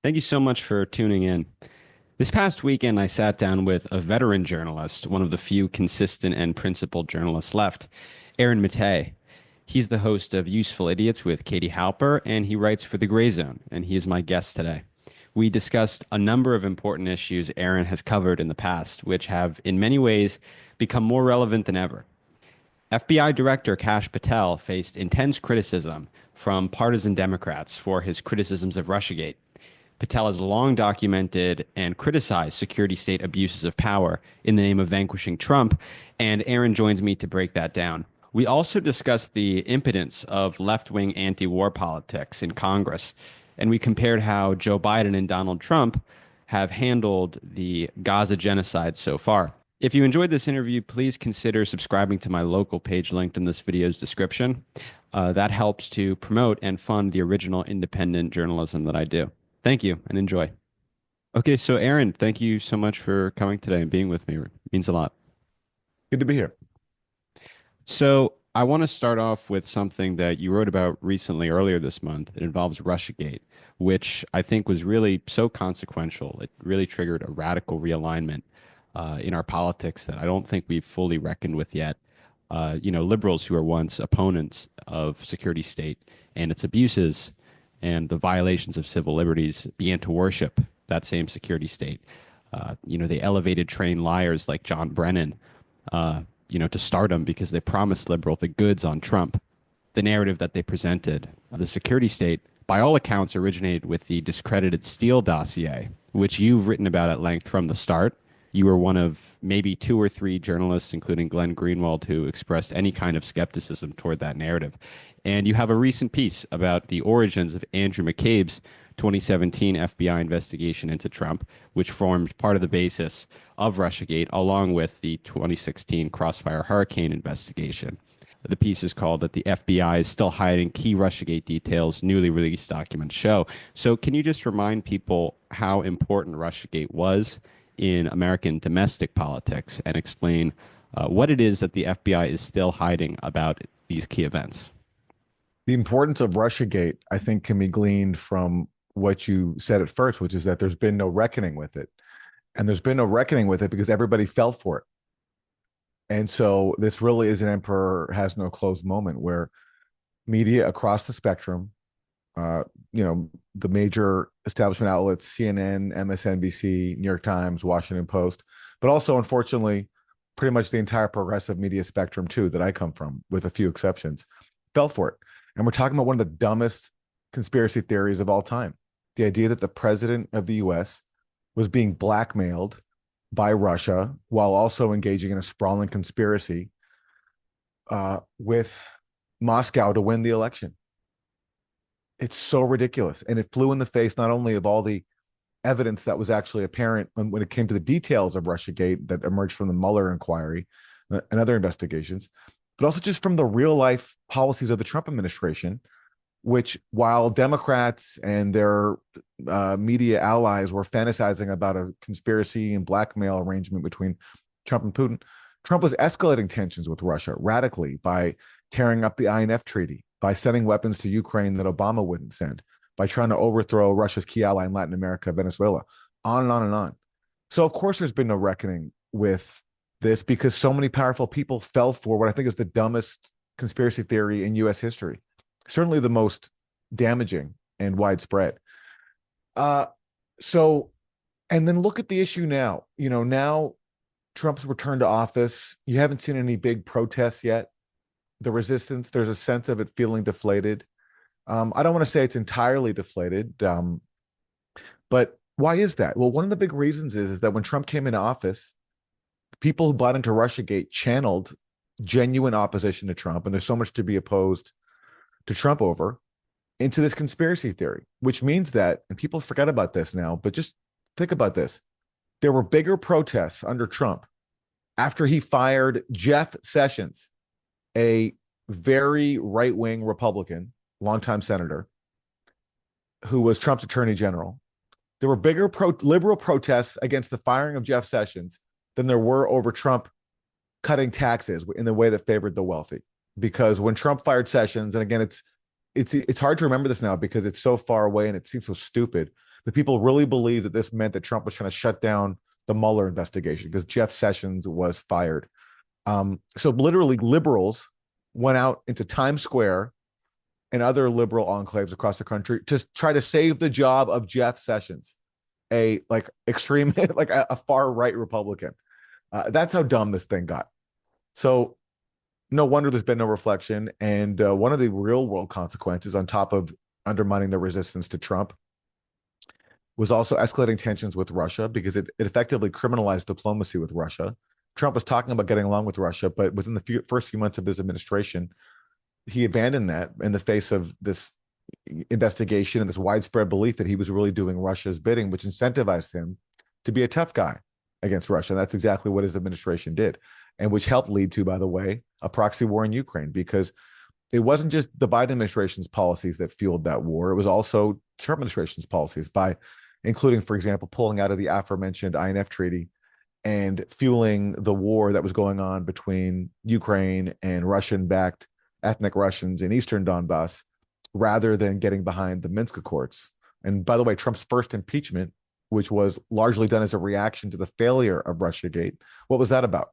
Thank you so much for tuning in. This past weekend, I sat down with a veteran journalist, one of the few consistent and principled journalists left, Aaron Maté. He's the host of Useful Idiots with Katie Halper, and he writes for The Gray Zone, and he is my guest today. We discussed a number of important issues Aaron has covered in the past, which have, in many ways, become more relevant than ever. FBI Director Kash Patel faced intense criticism from partisan Democrats for his criticisms of Russiagate. Patel has long documented and criticized security state abuses of power in the name of vanquishing Trump, and Aaron joins me to break that down. We also discussed the impotence of left wing anti war politics in Congress, and we compared how Joe Biden and Donald Trump have handled the Gaza genocide so far. If you enjoyed this interview, please consider subscribing to my local page linked in this video's description. That helps to promote and fund the original independent journalism that I do. Thank you and enjoy. Okay, so Aaron, thank you so much for coming today and being with me. It means a lot. Good to be here. So, I want to start off with something that you wrote about recently, earlier this month. It involves Russiagate, which I think was really so consequential. It really triggered a radical realignment in our politics that I don't think we've fully reckoned with yet. Liberals who were once opponents of security state and its abuses and the violations of civil liberties began to worship that same security state. They elevated trained liars like John Brennan, to stardom because they promised liberal the goods on Trump. The narrative that they presented, the security state, by all accounts, originated with the discredited Steele dossier, which you've written about at length from the start. You were one of maybe two or three journalists, including Glenn Greenwald, who expressed any kind of skepticism toward that narrative. And you have a recent piece about the origins of Andrew McCabe's 2017 FBI investigation into Trump, which formed part of the basis of Russiagate, along with the 2016 Crossfire Hurricane investigation. The piece is called "That the FBI is Still Hiding Key Russiagate Details, Newly Released Documents Show." So, can you just remind people how important Russiagate was in American domestic politics and explain what it is that the FBI is still hiding about these key events? The importance of Russiagate, I think, can be gleaned from what you said at first, which is that there's been no reckoning with it. And there's been no reckoning with it because everybody fell for it. And so this really is an emperor has no clothes moment where media across the spectrum, uh, the major establishment outlets, CNN, MSNBC, New York Times, Washington Post, but also, unfortunately, pretty much the entire progressive media spectrum, too, that I come from, with a few exceptions, fell for it. And we're talking about one of the dumbest conspiracy theories of all time. The idea that the president of the US was being blackmailed by Russia while also engaging in a sprawling conspiracy with Moscow to win the election. It's so ridiculous. And it flew in the face not only of all the evidence that was actually apparent when it came to the details of Russiagate that emerged from the Mueller inquiry and other investigations, but also just from the real life policies of the Trump administration, which, while Democrats and their media allies were fantasizing about a conspiracy and blackmail arrangement between Trump and Putin, Trump was escalating tensions with Russia radically by tearing up the INF treaty, by sending weapons to Ukraine that Obama wouldn't send, by trying to overthrow Russia's key ally in Latin America, Venezuela, on and on and on. So, of course, there's been no reckoning with this because so many powerful people fell for what I think is the dumbest conspiracy theory in U.S. history, certainly the most damaging and widespread. Uh, so, and then look at the issue now. Now Trump's returned to office. You haven't seen any big protests yet. The resistance, there's a sense of it feeling deflated. I don't want to say it's entirely deflated, but why is that? Well, one of the big reasons is that when Trump came into office, people who bought into Russiagate channeled genuine opposition to Trump, and there's so much to be opposed to Trump over, into this conspiracy theory, which means that, and people forget about this now, but just think about this. There were bigger protests under Trump after he fired Jeff Sessions, a very right-wing Republican, longtime senator, who was Trump's attorney general. There were bigger liberal protests against the firing of Jeff Sessions than there were over Trump cutting taxes in the way that favored the wealthy. Because when Trump fired Sessions, and again, it's hard to remember this now because it's so far away and it seems so stupid. The people really believed that this meant that Trump was trying to shut down the Mueller investigation because Jeff Sessions was fired. So literally, liberals went out into Times Square and other liberal enclaves across the country to try to save the job of Jeff Sessions, a like extreme, like a far right Republican. That's how dumb this thing got. So no wonder there's been no reflection. And one of the real world consequences, on top of undermining the resistance to Trump, was also escalating tensions with Russia because it effectively criminalized diplomacy with Russia. Trump was talking about getting along with Russia, but within the first few months of his administration, he abandoned that in the face of this investigation and this widespread belief that he was really doing Russia's bidding, which incentivized him to be a tough guy against Russia. And that's exactly what his administration did, and which helped lead to, by the way, a proxy war in Ukraine, because it wasn't just the Biden administration's policies that fueled that war. It was also Trump administration's policies by including, for example, pulling out of the aforementioned INF treaty and fueling the war that was going on between Ukraine and Russian-backed ethnic Russians in Eastern Donbass, rather than getting behind the Minsk Accords. And by the way, Trump's first impeachment, which was largely done as a reaction to the failure of Russiagate, what was that about?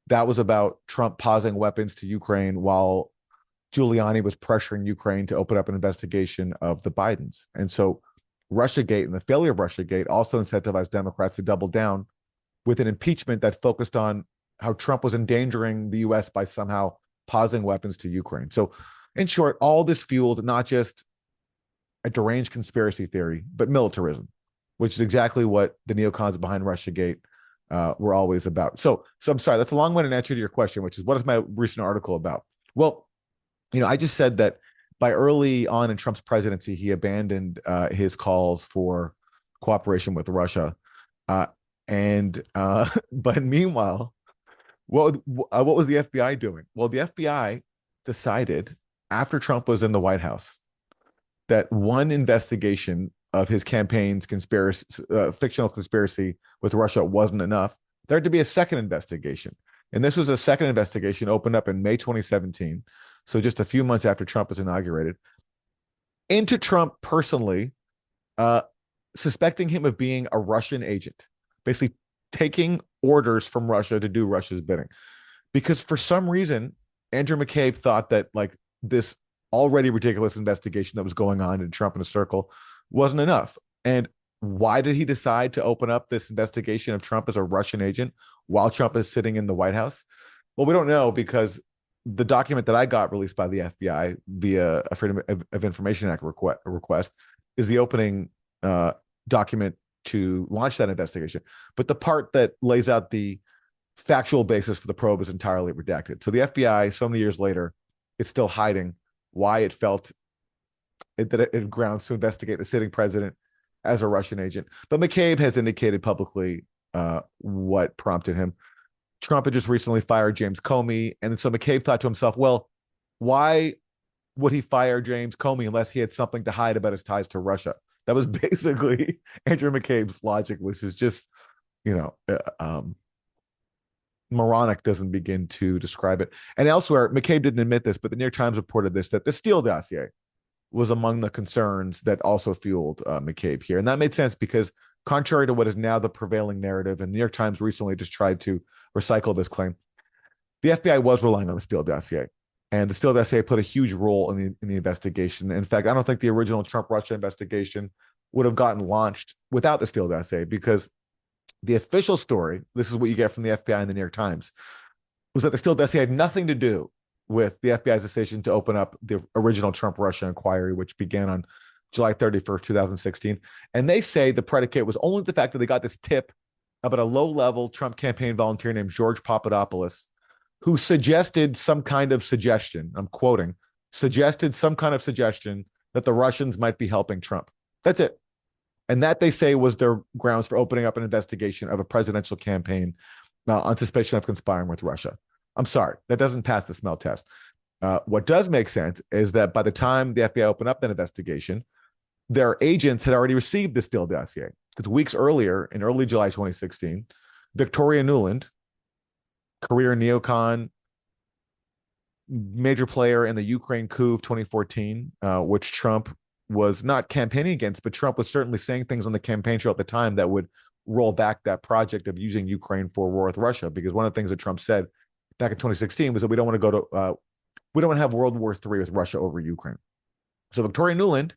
That was about Trump pausing weapons to Ukraine while Giuliani was pressuring Ukraine to open up an investigation of the Bidens. And so Russiagate and the failure of Russiagate also incentivized Democrats to double down with an impeachment that focused on how Trump was endangering the US by somehow pausing weapons to Ukraine. So, in short, all this fueled not just a deranged conspiracy theory, but militarism, which is exactly what the neocons behind Russiagate were always about. So I'm sorry, that's a long-winded answer to your question, which is, what is my recent article about? Well, I just said that by early on in Trump's presidency, he abandoned his calls for cooperation with Russia. But meanwhile, what was the FBI doing? Well, the FBI decided after Trump was in the White House that one investigation of his campaign's conspiracy, fictional conspiracy with Russia wasn't enough. There had to be a second investigation. And this was a second investigation opened up in May 2017. So just a few months after Trump was inaugurated, into Trump personally, suspecting him of being a Russian agent, basically taking orders from Russia to do Russia's bidding. Because for some reason, Andrew McCabe thought that like this already ridiculous investigation that was going on in Trump in a circle wasn't enough. And why did he decide to open up this investigation of Trump as a Russian agent while Trump is sitting in the White House? Well, we don't know, because the document that I got released by the FBI via a Freedom of Information Act request is the opening document to launch that investigation. But the part that lays out the factual basis for the probe is entirely redacted. So the FBI, so many years later, is still hiding why it felt that it had grounds to investigate the sitting president as a Russian agent. But McCabe has indicated publicly what prompted him. Trump had just recently fired James Comey. And so McCabe thought to himself, well, why would he fire James Comey unless he had something to hide about his ties to Russia? That was basically Andrew McCabe's logic, which is just, moronic doesn't begin to describe it. And elsewhere, McCabe didn't admit this, but the New York Times reported this, that the Steele dossier was among the concerns that also fueled McCabe here. And that made sense because contrary to what is now the prevailing narrative, and the New York Times recently just tried to recycle this claim, the FBI was relying on the Steele dossier. And the Steele dossier played a huge role in the investigation. In fact, I don't think the original Trump-Russia investigation would have gotten launched without the Steele dossier, because the official story, this is what you get from the FBI and the New York Times, was that the Steele dossier had nothing to do with the FBI's decision to open up the original Trump-Russia inquiry, which began on July 31st, 2016. And they say the predicate was only the fact that they got this tip about a low-level Trump campaign volunteer named George Papadopoulos, who suggested some kind of suggestion, I'm quoting, suggested some kind of suggestion that the Russians might be helping Trump. That's it. And that, they say, was their grounds for opening up an investigation of a presidential campaign on suspicion of conspiring with Russia. I'm sorry, that doesn't pass the smell test. What does make sense is that by the time the FBI opened up that investigation, their agents had already received the Steele dossier. Because weeks earlier, in early July 2016, Victoria Nuland, career neocon, major player in the Ukraine coup of 2014, which Trump was not campaigning against, but Trump was certainly saying things on the campaign trail at the time that would roll back that project of using Ukraine for war with Russia. Because one of the things that Trump said back in 2016 was that we don't want to go to we don't want to have World War III with Russia over Ukraine. So Victoria Nuland,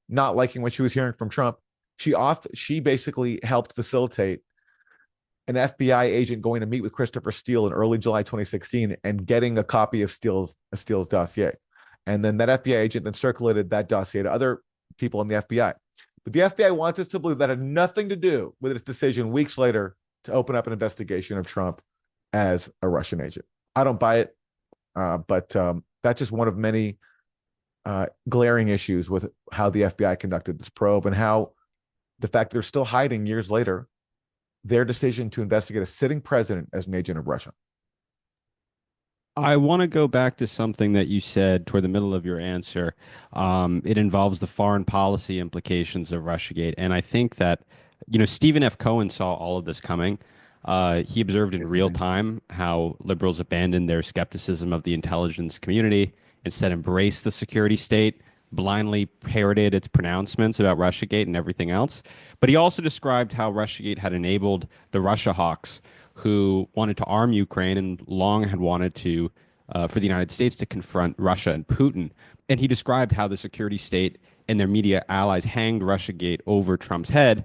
not liking what she was hearing from Trump, she basically helped facilitate an FBI agent going to meet with Christopher Steele in early July 2016 and getting a copy of Steele's dossier. And then that FBI agent then circulated that dossier to other people in the FBI. But the FBI wants us to believe that had nothing to do with its decision weeks later to open up an investigation of Trump as a Russian agent. I don't buy it, but that's just one of many glaring issues with how the FBI conducted this probe and how the fact that they're still hiding years later their decision to investigate a sitting president as an agent of Russia. I want to go back to something that you said toward the middle of your answer. It involves the foreign policy implications of Russiagate. And I think that, Stephen F. Cohen saw all of this coming. He observed in real time how liberals abandoned their skepticism of the intelligence community, instead embraced the security state, blindly parroted its pronouncements about Russiagate and everything else. But he also described how Russiagate had enabled the Russia hawks who wanted to arm Ukraine and long had wanted to for the United States to confront Russia and Putin. And he described how the security state and their media allies hanged Russiagate over Trump's head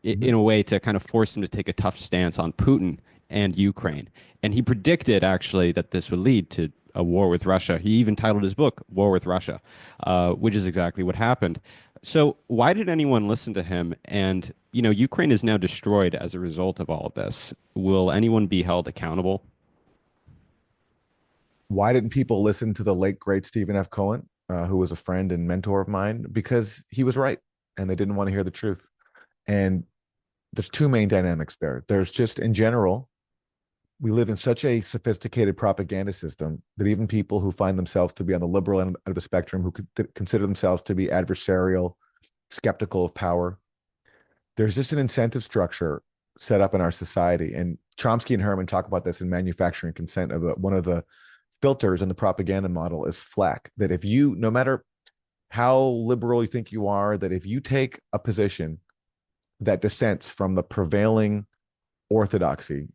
in a way to kind of force him to take a tough stance on Putin and Ukraine. And he predicted actually that this would lead to a war with Russia. He even titled his book "War with Russia," which is exactly what happened. So why did anyone listen to him? And Ukraine is now destroyed as a result of all of this. Will anyone be held accountable? Why didn't people listen to the late great Stephen F. Cohen, who was a friend and mentor of mine? Because he was right, and they didn't want to hear the truth. And there's two main dynamics there. There's just in general, we live in such a sophisticated propaganda system that even people who find themselves to be on the liberal end of the spectrum, who consider themselves to be adversarial, skeptical of power, there's just an incentive structure set up in our society. And Chomsky and Herman talk about this in Manufacturing Consent. One of the filters in the propaganda model is flack. That if you, no matter how liberal you think you are, that if you take a position that dissents from the prevailing orthodoxy,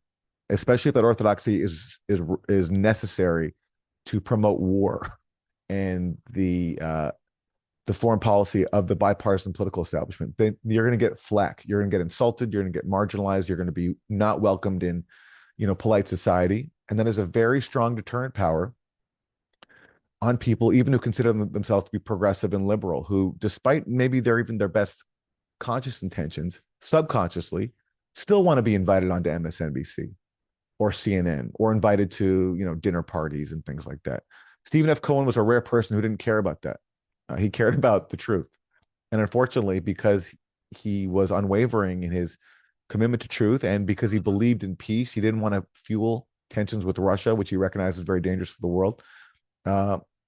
especially if that orthodoxy is necessary to promote war and the foreign policy of the bipartisan political establishment, then you're going to get flack. You're going to get insulted. You're going to get marginalized. You're going to be not welcomed in, polite society. And then there's a very strong deterrent power on people, even who consider themselves to be progressive and liberal, who, despite maybe they're even their best conscious intentions, subconsciously still want to be invited onto MSNBC or CNN or invited to, dinner parties and things like that. Stephen F. Cohen was a rare person who didn't care about that. He cared about the truth. And unfortunately, because he was unwavering in his commitment to truth and because he believed in peace, he didn't want to fuel tensions with Russia, which he recognized as very dangerous for the world.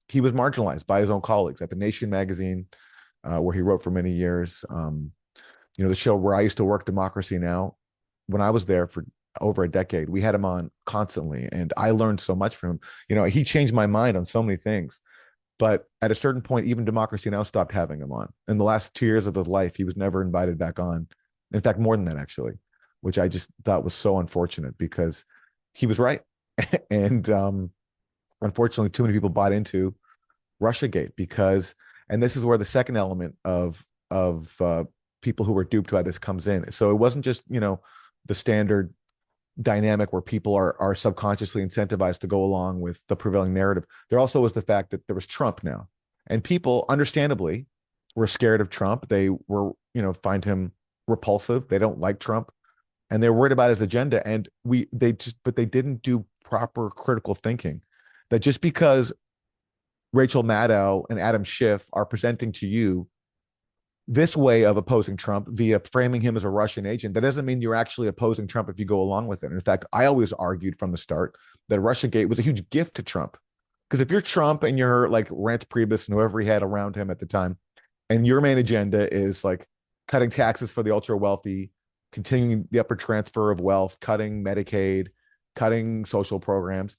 He was marginalized by his own colleagues at The Nation magazine, where he wrote for many years. The show where I used to work, Democracy Now!, when I was there for over a decade, we had him on constantly. And I learned so much from him. He changed my mind on so many things. But at a certain point, even Democracy Now! Stopped having him on. In the last 2 years of his life, he was never invited back on. In fact, more than that, actually, which I just thought was so unfortunate because he was right. And unfortunately, too many people bought into Russiagate because, and this is where the second element of people who were duped by this comes in. So it wasn't just, the standard dynamic where people are subconsciously incentivized to go along with the prevailing narrative. There also was the fact that there was Trump now, and people understandably were scared of Trump. They were, find him repulsive. They don't like Trump, and they're worried about his agenda. And but they didn't do proper critical thinking. That just because Rachel Maddow and Adam Schiff are presenting to you this way of opposing Trump via framing him as a Russian agent, that doesn't mean you're actually opposing Trump if you go along with it. In fact, I always argued from the start that Russiagate was a huge gift to Trump. Because if you're Trump and you're like Reince Priebus and whoever he had around him at the time, and your main agenda is like cutting taxes for the ultra wealthy, continuing the upward transfer of wealth, cutting Medicaid, cutting social programs,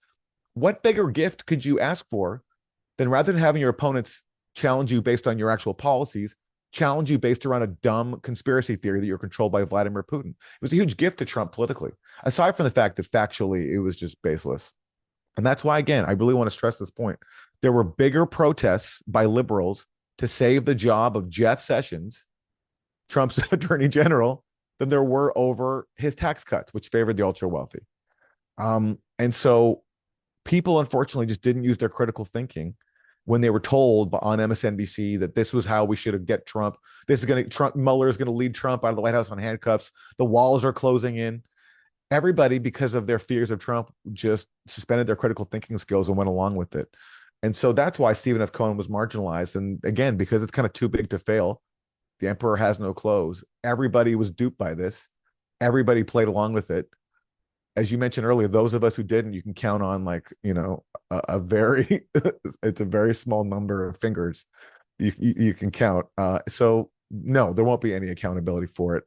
what bigger gift could you ask for than rather than having your opponents challenge you based on your actual policies, challenge you based around a dumb conspiracy theory that you're controlled by Vladimir Putin. It was a huge gift to Trump politically, aside from the fact that factually it was just baseless. And that's why, again, I really want to stress this point. There were bigger protests by liberals to save the job of Jeff Sessions, Trump's attorney general, than there were over his tax cuts, which favored the ultra wealthy. And so people, unfortunately, just didn't use their critical thinking when they were told on MSNBC that this was how we should get Trump. This is going to Trump. Mueller is going to lead Trump out of the White House on handcuffs. The walls are closing in. Everybody, because of their fears of Trump, just suspended their critical thinking skills and went along with it. And so that's why Stephen F. Cohen was marginalized. And again, because it's kind of too big to fail, the emperor has no clothes. Everybody was duped by this. Everybody played along with it. As you mentioned earlier, those of us who didn't, you can count on a very it's a very small number of fingers you can count. So no, there won't be any accountability for it.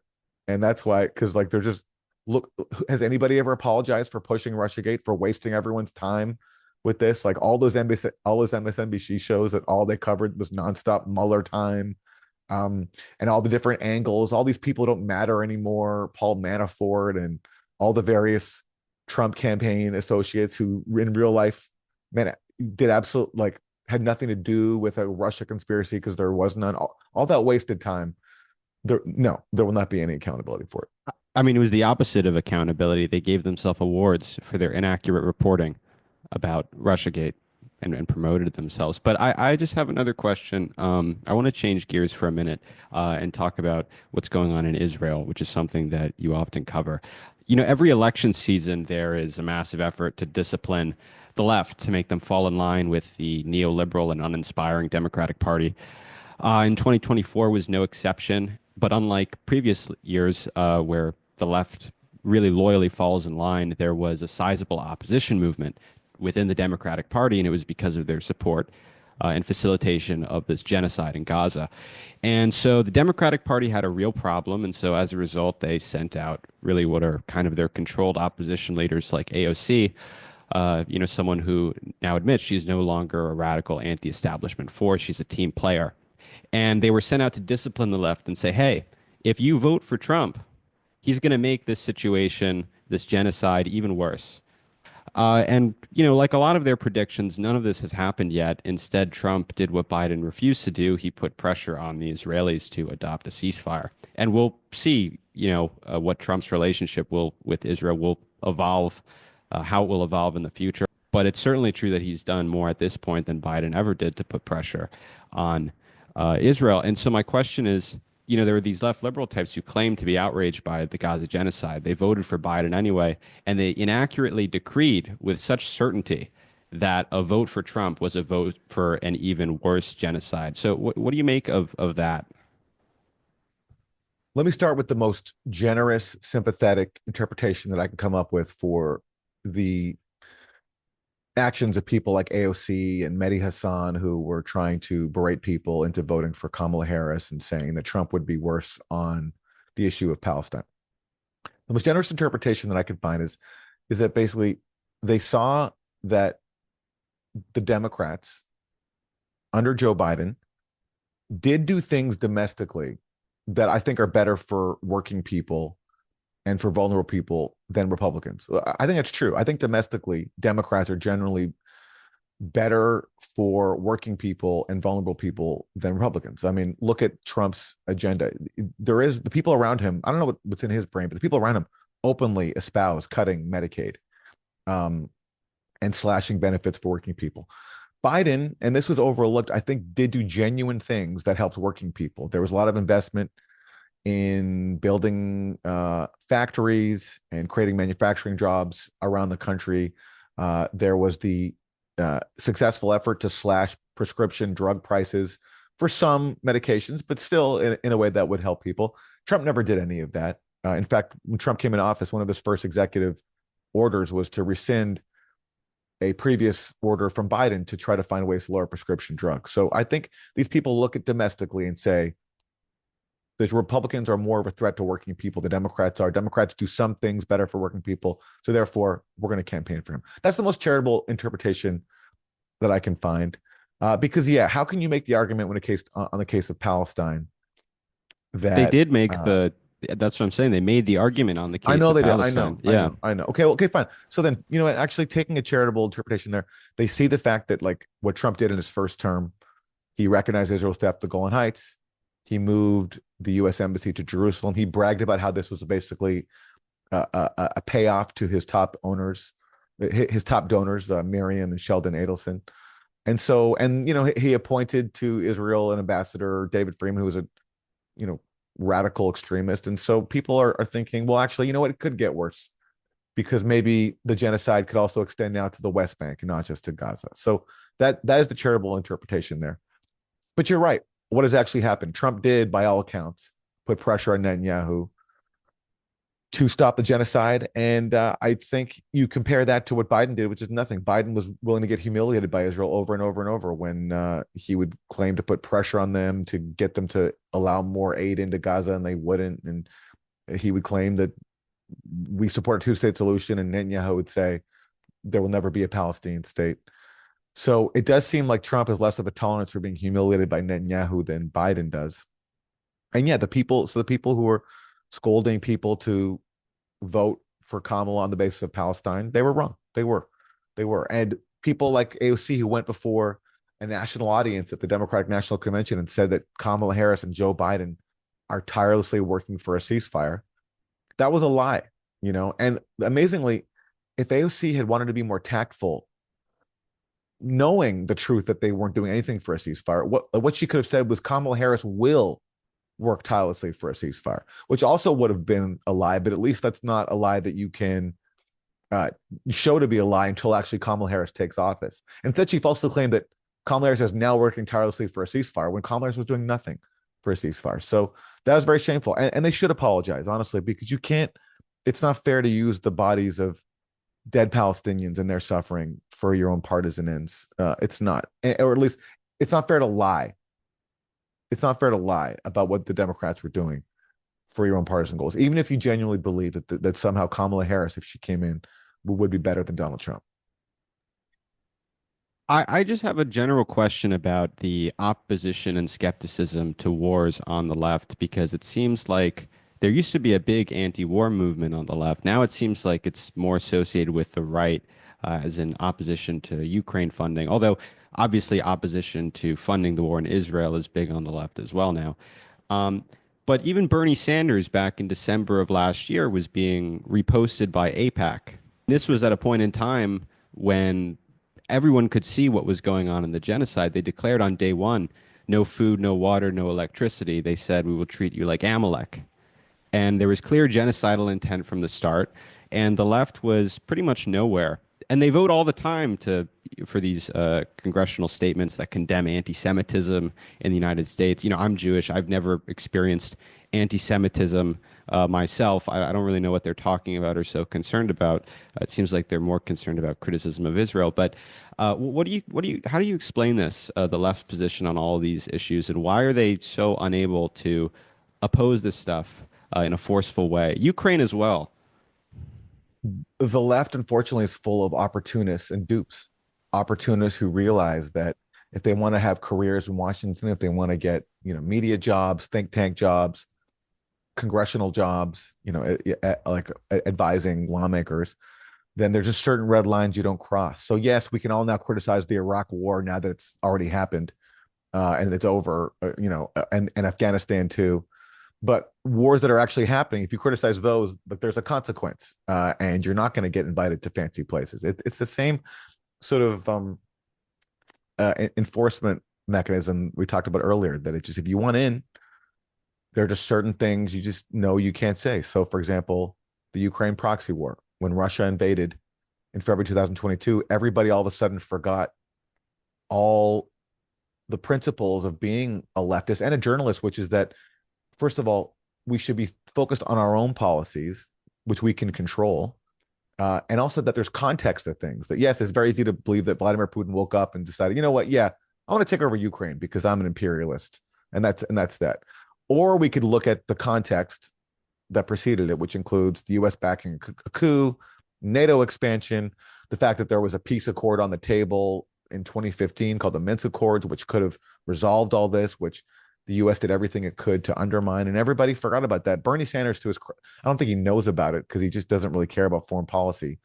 And that's why, because they're just look, has anybody ever apologized for pushing Russiagate, for wasting everyone's time with this? Like all those MSNBC shows that all they covered was nonstop Mueller time, and all the different angles. All these people don't matter anymore. Paul Manafort and all the various Trump campaign associates who in real life, man, did had nothing to do with a Russia conspiracy because there was none. All that wasted time. There will not be any accountability for it. I mean, it was the opposite of accountability. They gave themselves awards for their inaccurate reporting about Russiagate and promoted themselves. But I just have another question. I want to change gears for a minute and talk about what's going on in Israel, which is something that you often cover. You know, every election season, there is a massive effort to discipline the left to make them fall in line with the neoliberal and uninspiring Democratic Party. In 2024 was no exception, but unlike previous years where the left really loyally falls in line, there was a sizable opposition movement within the Democratic Party, and it was because of their support and facilitation of this genocide in Gaza. And so the Democratic Party had a real problem, and so as a result, they sent out really what are kind of their controlled opposition leaders like AOC, someone who now admits she's no longer a radical anti-establishment force. She's a team player. And they were sent out to discipline the left and say, hey, if you vote for Trump, he's going to make this situation, this genocide, even worse. Like a lot of their predictions, none of this has happened yet. Instead, Trump did what Biden refused to do. He put pressure on the Israelis to adopt a ceasefire. And we'll see, what Trump's relationship with Israel will evolve, how it will evolve in the future. But it's certainly true that he's done more at this point than Biden ever did to put pressure on Israel. And so my question is, there were these left liberal types who claimed to be outraged by the Gaza genocide. They voted for Biden anyway, and they inaccurately decreed with such certainty that a vote for Trump was a vote for an even worse genocide. So what do you make of that? Let me start with the most generous, sympathetic interpretation that I can come up with for the actions of people like AOC and Mehdi Hassan, who were trying to berate people into voting for Kamala Harris and saying that Trump would be worse on the issue of Palestine. The most generous interpretation that I could find is that basically they saw that the Democrats under Joe Biden did do things domestically that I think are better for working people and for vulnerable people than Republicans. I think that's true. I think domestically, Democrats are generally better for working people and vulnerable people than Republicans. I mean, look at Trump's agenda. There is the people around him. I don't know what's in his brain, but the people around him openly espouse cutting Medicaid and slashing benefits for working people. Biden, and this was overlooked, I think, did do genuine things that helped working people. There was a lot of investment in building factories and creating manufacturing jobs around the country. There was the successful effort to slash prescription drug prices for some medications, but still in a way that would help people. Trump never did any of that. In fact, when Trump came into office, one of his first executive orders was to rescind a previous order from Biden to try to find ways to lower prescription drugs. So I think these people look at domestically and say, the Republicans are more of a threat to working people. The Democrats are. Democrats do some things better for working people. So therefore, we're going to campaign for him. That's the most charitable interpretation that I can find. Because, yeah, how can you make the argument when on the case of Palestine They that did make that's what I'm saying. They made the argument on the I case know of they did. Palestine. I Yeah. know, I know. Okay, well, okay, fine. So then, actually taking a charitable interpretation there, they see the fact that like what Trump did in his first term, he recognized Israel's theft of the Golan Heights. He moved the U.S. embassy to Jerusalem. He bragged about how this was basically a payoff to his top owners, his top donors, Miriam and Sheldon Adelson. And so, and he appointed to Israel an ambassador, David Freeman, who was a you know radical extremist. And so people are thinking, well, actually, you know what, it could get worse because maybe the genocide could also extend now to the West Bank and not just to Gaza. So that is the charitable interpretation there. But you're right. What has actually happened? Trump did, by all accounts, put pressure on Netanyahu to stop the genocide. And I think you compare that to what Biden did, which is nothing. Biden was willing to get humiliated by Israel over and over and over when he would claim to put pressure on them to get them to allow more aid into Gaza, and they wouldn't. And he would claim that we support a two-state solution, and Netanyahu would say there will never be a Palestinian state. So it does seem like Trump has less of a tolerance for being humiliated by Netanyahu than Biden does. And yeah, the people who are scolding people to vote for Kamala on the basis of Palestine, they were wrong. They were. And people like AOC who went before a national audience at the Democratic National Convention and said that Kamala Harris and Joe Biden are tirelessly working for a ceasefire. That was a lie. And amazingly, if AOC had wanted to be more tactful, knowing the truth that they weren't doing anything for a ceasefire, what she could have said was Kamala Harris will work tirelessly for a ceasefire, which also would have been a lie, but at least that's not a lie that you can uh, show to be a lie until actually Kamala Harris takes office. Instead, she falsely claimed that Kamala Harris is now working tirelessly for a ceasefire when Kamala Harris was doing nothing for a ceasefire. So that was very shameful. And they should apologize, honestly, because it's not fair to use the bodies of dead Palestinians and their suffering for your own partisan ends. It's not, or at least it's not fair to lie. It's not fair to lie about what the Democrats were doing for your own partisan goals, even if you genuinely believe that somehow Kamala Harris, if she came in, would be better than Donald Trump. I just have a general question about the opposition and skepticism to wars on the left because it seems like there used to be a big anti-war movement on the left. Now it seems like it's more associated with the right, as in opposition to Ukraine funding, although obviously opposition to funding the war in Israel is big on the left as well now. Um, but even Bernie Sanders back in December of last year was being reposted by AIPAC. This was at a point in time when everyone could see what was going on in the genocide. They declared on day one, no food, no water, no electricity. They said, we will treat you like Amalek. And there was clear genocidal intent from the start. And the left was pretty much nowhere. And they vote all the time for these congressional statements that condemn anti-Semitism in the United States. You know, I'm Jewish. I've never experienced anti-Semitism myself. I don't really know what they're talking about or so concerned about. It seems like they're more concerned about criticism of Israel. But how do you explain this, the left's position on all of these issues, and why are they so unable to oppose this stuff in a forceful way? Ukraine as well. The left, unfortunately, is full of opportunists and dupes, opportunists who realize that if they want to have careers in Washington, if they want to get media jobs, think tank jobs, congressional jobs, like advising lawmakers, then there's just certain red lines you don't cross. So yes, we can all now criticize the Iraq War now that it's already happened and it's over, and Afghanistan too. But wars that are actually happening, if you criticize those, but there's a consequence, and you're not going to get invited to fancy places. It's the same sort of enforcement mechanism we talked about earlier. That it's just if you want in, there are just certain things you just know you can't say. So, for example, the Ukraine proxy war, when Russia invaded in February 2022, everybody all of a sudden forgot all the principles of being a leftist and a journalist, which is that, first of all, we should be focused on our own policies, which we can control. And also that there's context of things. That, yes, it's very easy to believe that Vladimir Putin woke up and decided, you know what, yeah, I want to take over Ukraine because I'm an imperialist. And that's that. Or we could look at the context that preceded it, which includes the US backing a coup, NATO expansion, the fact that there was a peace accord on the table in 2015 called the Minsk Accords, which could have resolved all this, which The U.S. did everything it could to undermine, and everybody forgot about that. Bernie Sanders, I don't think he knows about it because he just doesn't really care about foreign policy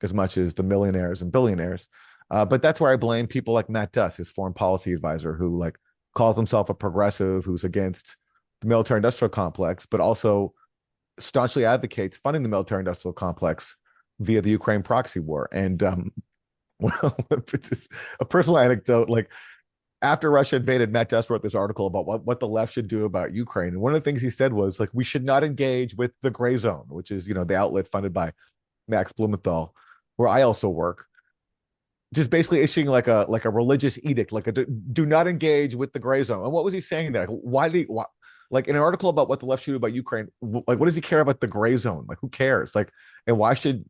as much as the millionaires and billionaires. But that's where I blame people like Matt Duss, his foreign policy advisor, who like calls himself a progressive, who's against the military-industrial complex, but also staunchly advocates funding the military-industrial complex via the Ukraine proxy war. And well, it's just a personal anecdote. Like after Russia invaded, Matt Duss wrote this article about what the left should do about Ukraine. And one of the things he said was like, we should not engage with the gray zone, which is, the outlet funded by Max Blumenthal, where I also work, just basically issuing like a religious edict, like a do not engage with the gray zone. And what was he saying there? Why did he like in an article about what the left should do about Ukraine? Like, what does he care about the gray zone? Like, who cares? Like, and why should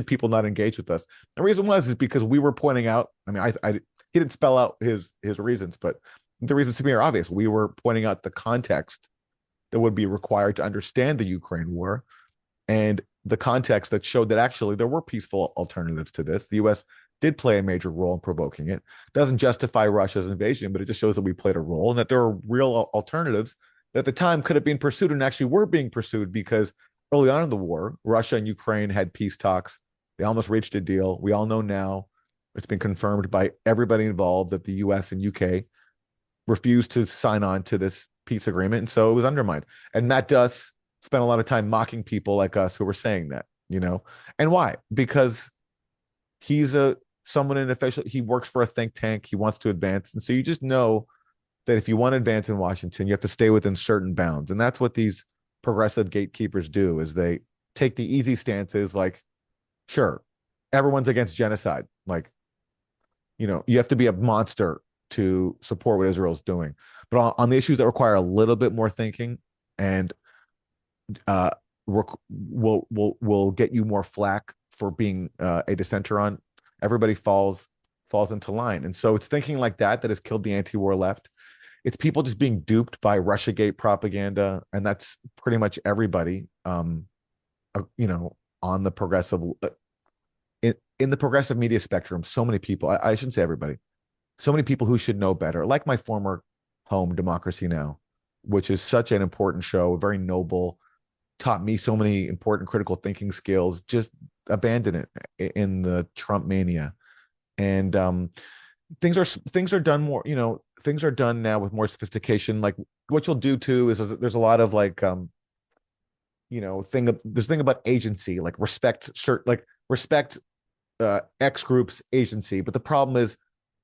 people not engage with us? The reason is because we were pointing out. I mean, I he didn't spell out his reasons, but the reasons to me are obvious. We were pointing out the context that would be required to understand the Ukraine war, and the context that showed that actually there were peaceful alternatives to this. The U.S. did play a major role in provoking it. Doesn't justify Russia's invasion, but it just shows that we played a role and that there are real alternatives that at the time could have been pursued and actually were being pursued because early on in the war, Russia and Ukraine had peace talks. They almost reached a deal. We all know now, it's been confirmed by everybody involved that the US and UK refused to sign on to this peace agreement. And so it was undermined. And Matt Duss spent a lot of time mocking people like us who were saying that. And why? Because he's someone in official, he works for a think tank, he wants to advance. And so you just know that if you want to advance in Washington, you have to stay within certain bounds. And that's what these progressive gatekeepers do is they take the easy stances like, sure, everyone's against genocide. Like, you have to be a monster to support what Israel's doing. But on the issues that require a little bit more thinking and uh, will get you more flack for being a dissenter on, everybody falls into line. And so it's thinking like that has killed the anti-war left. It's people just being duped by Russiagate propaganda, and that's pretty much everybody. On the progressive in the progressive media spectrum, so many people. I shouldn't say everybody. So many people who should know better, like my former home, Democracy Now, which is such an important show, very noble, taught me so many important critical thinking skills. Just abandon it in the Trump mania, and things are done more. Things are done now with more sophistication. Like what you'll do too is there's a lot of like thing about agency, like respect X group's agency. But the problem is,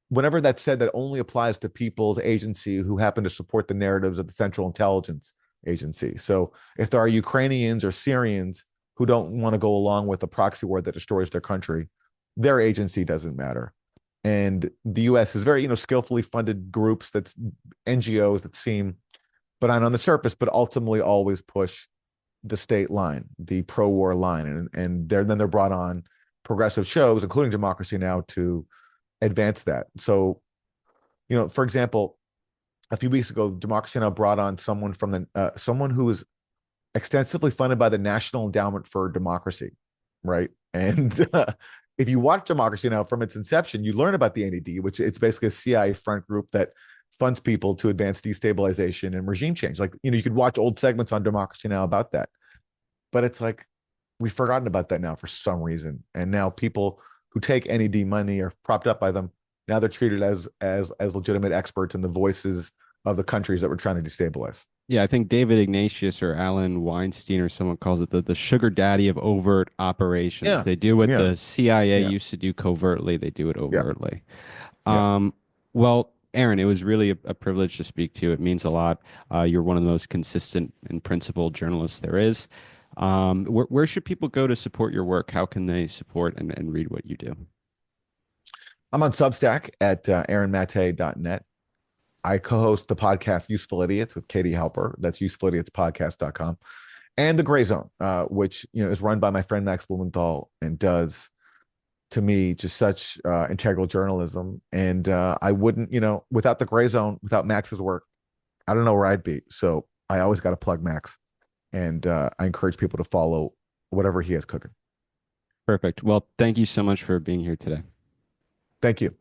whenever that's said, that only applies to people's agency who happen to support the narratives of the Central Intelligence Agency. So if there are Ukrainians or Syrians who don't want to go along with a proxy war that destroys their country, their agency doesn't matter. And the U.S. is very, skillfully funded groups, that's NGOs that seem benign on the surface, but ultimately always push the state line, the pro-war line, and they're brought on progressive shows, including Democracy Now, to advance that. So, for example, a few weeks ago, Democracy Now brought on someone from someone who was extensively funded by the National Endowment for Democracy, right? And if you watch Democracy Now from its inception, you learn about the NED, which it's basically a CIA front group that funds people to advance destabilization and regime change. Like, you could watch old segments on Democracy Now about that. But it's like we've forgotten about that now for some reason. And now people who take NED money are propped up by them. Now they're treated as legitimate experts and the voices of the countries that we're trying to destabilize. Yeah, I think David Ignatius or Alan Weinstein or someone calls it the sugar daddy of overt operations. Yeah. They do what Yeah. the CIA Yeah. used to do covertly, they do it Yeah. overtly. Yeah. Um, well, Aaron, it was really a privilege to speak to you. It means a lot. You're one of the most consistent and principled journalists there is. Where should people go to support your work? How can they support and read what you do? I'm on Substack at aaronmatte.net. I co-host the podcast Useful Idiots with Katie Halper. That's usefulidiotspodcast.com. And The Gray Zone, which is run by my friend Max Blumenthal and does, to me, just such integral journalism. And I wouldn't, without The Gray Zone, without Max's work, I don't know where I'd be. So I always got to plug Max. And I encourage people to follow whatever he has cooking. Perfect. Well, thank you so much for being here today. Thank you.